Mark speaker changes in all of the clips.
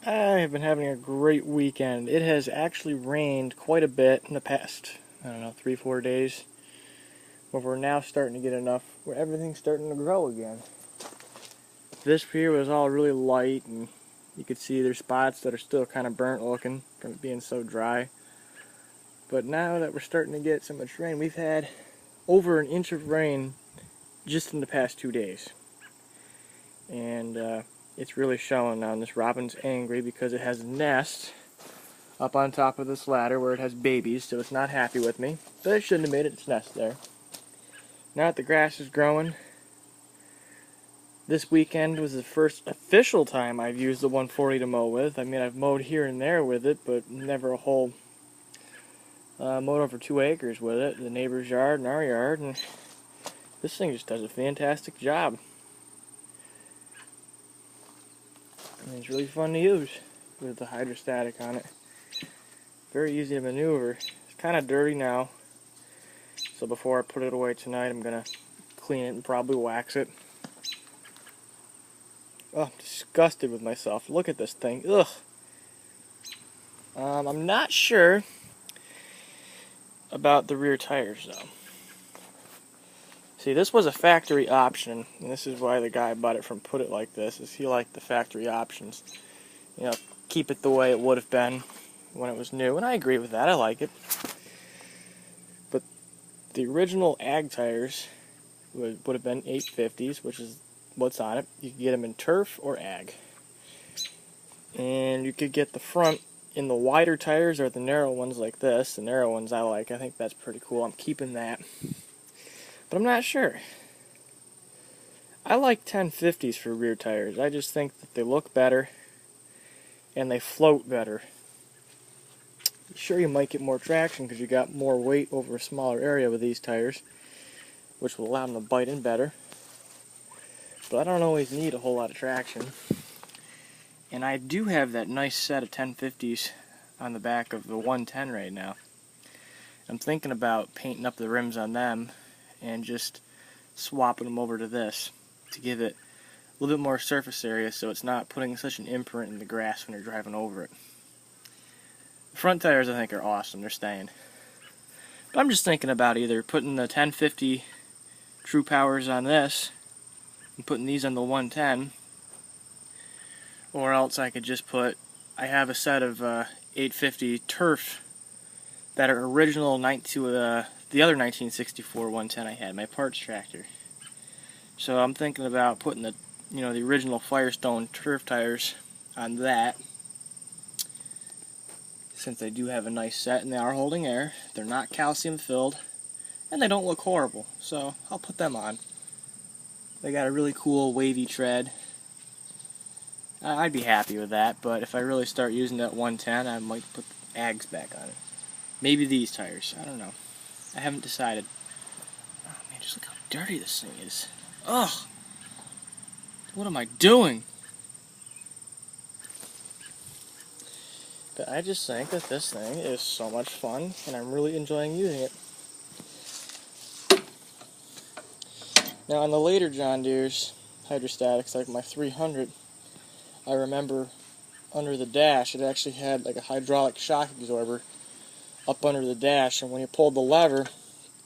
Speaker 1: I have been having a great weekend. It has actually rained quite a bit in the past, I don't know, 3, 4 days. But we're now starting to get enough where everything's starting to grow again. This here was all really light, and you could see there's spots that are still kind of burnt looking from it being so dry. But now that we're starting to get so much rain, we've had over an inch of rain just in the past 2 days. And it's really showing now, and this robin's angry because it has a nest up on top of this ladder where it has babies, so it's not happy with me. But it shouldn't have made its nest there. Now that the grass is growing, this weekend was the first official time I've used the 140 to mow with. I mean, I've mowed here and there with it, but never a whole mowed over 2 acres with it, the neighbor's yard and our yard, and this thing just does a fantastic job. And it's really fun to use with the hydrostatic on it. Very easy to maneuver. It's kind of dirty now, so before I put it away tonight, I'm going to clean it and probably wax it. Oh, I'm disgusted with myself. Look at this thing. Ugh. I'm not sure about the rear tires, though. See, this was a factory option, and this is why the guy bought it from Put It Like This, is he liked the factory options. You know, keep it the way it would have been when it was new, and I agree with that. I like it. But the original ag tires would have been 850s, which is what's on it. You could get them in turf or ag. And you could get the front in the wider tires or the narrow ones like this. The narrow ones I like. I think that's pretty cool. I'm keeping that. But I'm not sure. I like 1050s for rear tires. I just think that they look better and they float better. Sure, you might get more traction because you got more weight over a smaller area with these tires, which will allow them to bite in better. But I don't always need a whole lot of traction. And I do have that nice set of 1050s on the back of the 110 right now. I'm thinking about painting up the rims on them and just swapping them over to this to give it a little bit more surface area so it's not putting such an imprint in the grass when you're driving over it. The front tires I think are awesome, they're staying. But I'm just thinking about either putting the 1050 True Powers on this and putting these on the 110, or else I could just put, I have a set of 850 Turf that are original to the other 1964 110 I had, my parts tractor. So I'm thinking about putting the original Firestone Turf tires on that, since they do have a nice set and they are holding air. They're not calcium filled and they don't look horrible, so I'll put them on. They got a really cool wavy tread. I'd be happy with that, but if I really start using that 110, I might put the Ags back on it. Maybe these tires, I don't know. I haven't decided. Oh man, just look how dirty this thing is. Ugh! What am I doing? But I just think that this thing is so much fun, and I'm really enjoying using it. Now on the later John Deere's hydrostatics, like my 300, I remember under the dash, it actually had like a hydraulic shock absorber up under the dash, and when you pulled the lever,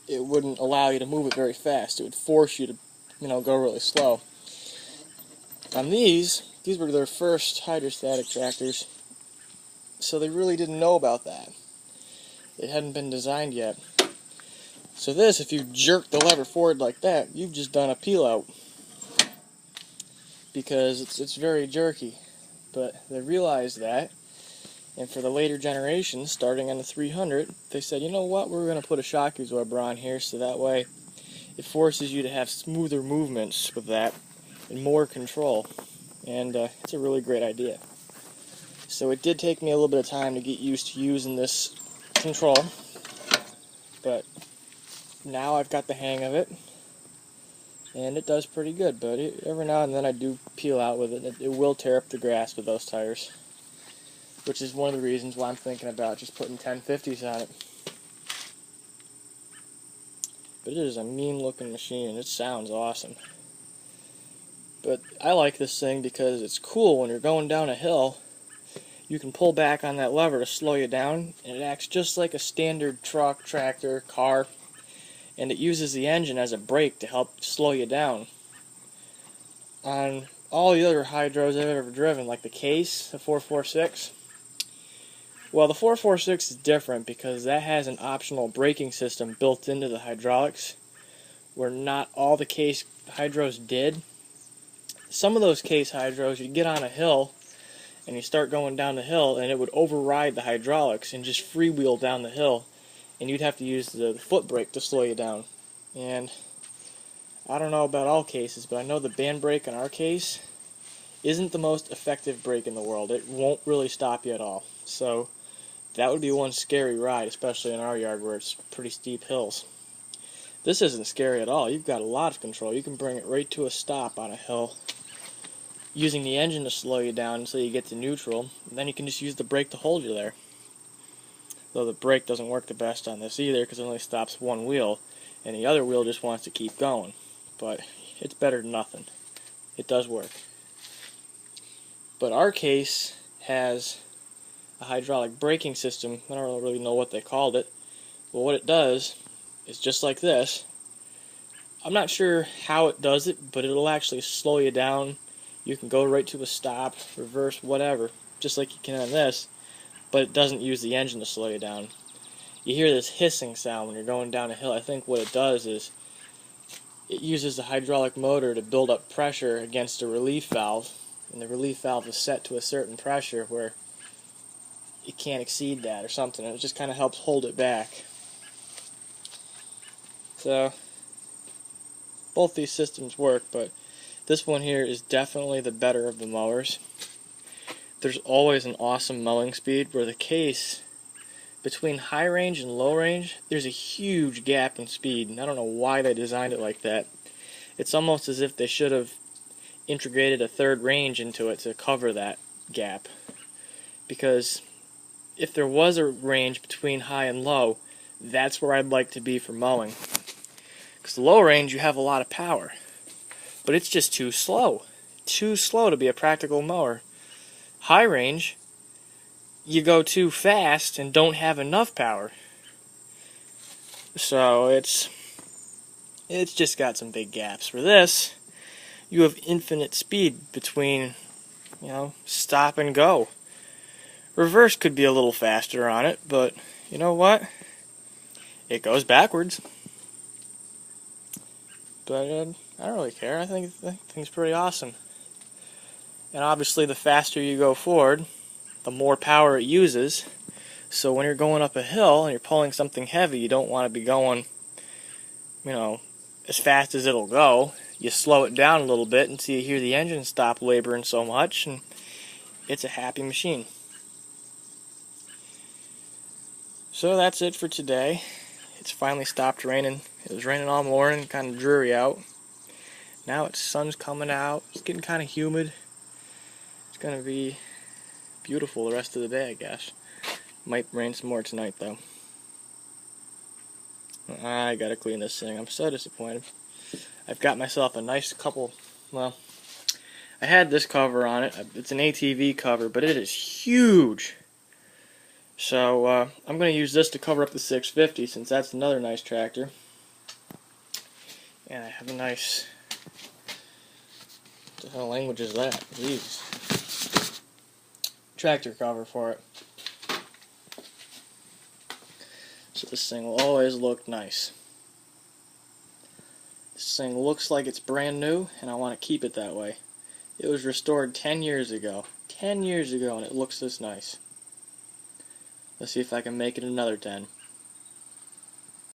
Speaker 1: it wouldn't allow you to move it very fast. It would force you to, go really slow. On these were their first hydrostatic tractors, so they really didn't know about that. It hadn't been designed yet. So this, if you jerk the lever forward like that, you've just done a peel out, because it's very jerky. But they realized that, and for the later generations, starting on the 300, they said, you know what, we're going to put a shock absorber on here so that way it forces you to have smoother movements with that and more control. And it's a really great idea. So it did take me a little bit of time to get used to using this control, but now I've got the hang of it, and it does pretty good. But every now and then I do peel out with it. It will tear up the grass with those tires, which is one of the reasons why I'm thinking about just putting 1050s on it. But it is a mean looking machine, and it sounds awesome. But I like this thing because it's cool when you're going down a hill you can pull back on that lever to slow you down, and it acts just like a standard truck, tractor, car, and it uses the engine as a brake to help slow you down. On all the other hydros I've ever driven, like the Case, the 446, well, the 446 is different because that has an optional braking system built into the hydraulics, where not all the Case hydros did. Some of those Case hydros, you get on a hill, and you start going down the hill, and it would override the hydraulics and just freewheel down the hill, and you'd have to use the foot brake to slow you down. And I don't know about all cases, but I know the band brake in our case isn't the most effective brake in the world. It won't really stop you at all. So that would be one scary ride, especially in our yard where it's pretty steep hills. This isn't scary at all. You've got a lot of control. You can bring it right to a stop on a hill, using the engine to slow you down until you get to neutral, and then you can just use the brake to hold you there. Though the brake doesn't work the best on this either, because it only stops one wheel, and the other wheel just wants to keep going. But it's better than nothing. It does work. But our Case has a hydraulic braking system. I don't really know what they called it. But what it does is just like this. I'm not sure how it does it, but it'll actually slow you down. You can go right to a stop, reverse, whatever, just like you can on this, but it doesn't use the engine to slow you down. You hear this hissing sound when you're going down a hill. I think what it does is it uses the hydraulic motor to build up pressure against a relief valve, and the relief valve is set to a certain pressure where it can't exceed that or something, and it just kind of helps hold it back. So both these systems work, but this one here is definitely the better of the mowers. There's always an awesome mowing speed, where the Case, between high range and low range, there's a huge gap in speed, and I don't know why they designed it like that. It's almost as if they should have integrated a third range into it to cover that gap. Because if there was a range between high and low, that's where I'd like to be for mowing. Because low range, you have a lot of power, but it's just too slow. Too slow to be a practical mower. High range, you go too fast and don't have enough power. So it's just got some big gaps. For this, you have infinite speed between, stop and go. Reverse could be a little faster on it, but you know what? It goes backwards. But I don't really care. I think it's pretty awesome. And obviously, the faster you go forward, the more power it uses. So when you're going up a hill and you're pulling something heavy, you don't want to be going, as fast as it'll go. You slow it down a little bit until you hear the engine stop laboring so much, and it's a happy machine. So that's it for today. It's finally stopped raining. It was raining all morning, kind of dreary out. Now it's sun's coming out. It's getting kind of humid. It's going to be beautiful the rest of the day, I guess. Might rain some more tonight, though. I gotta clean this thing. I'm so disappointed. I've got myself a nice couple, I had this cover on it. It's an ATV cover, but it is huge. So I'm going to use this to cover up the 650, since that's another nice tractor. And I have a nice, what the hell language is that? Jeez. Tractor cover for it. So this thing will always look nice. This thing looks like it's brand new, and I want to keep it that way. It was restored 10 years ago. 10 years ago, and it looks this nice. Let's see if I can make it another 10.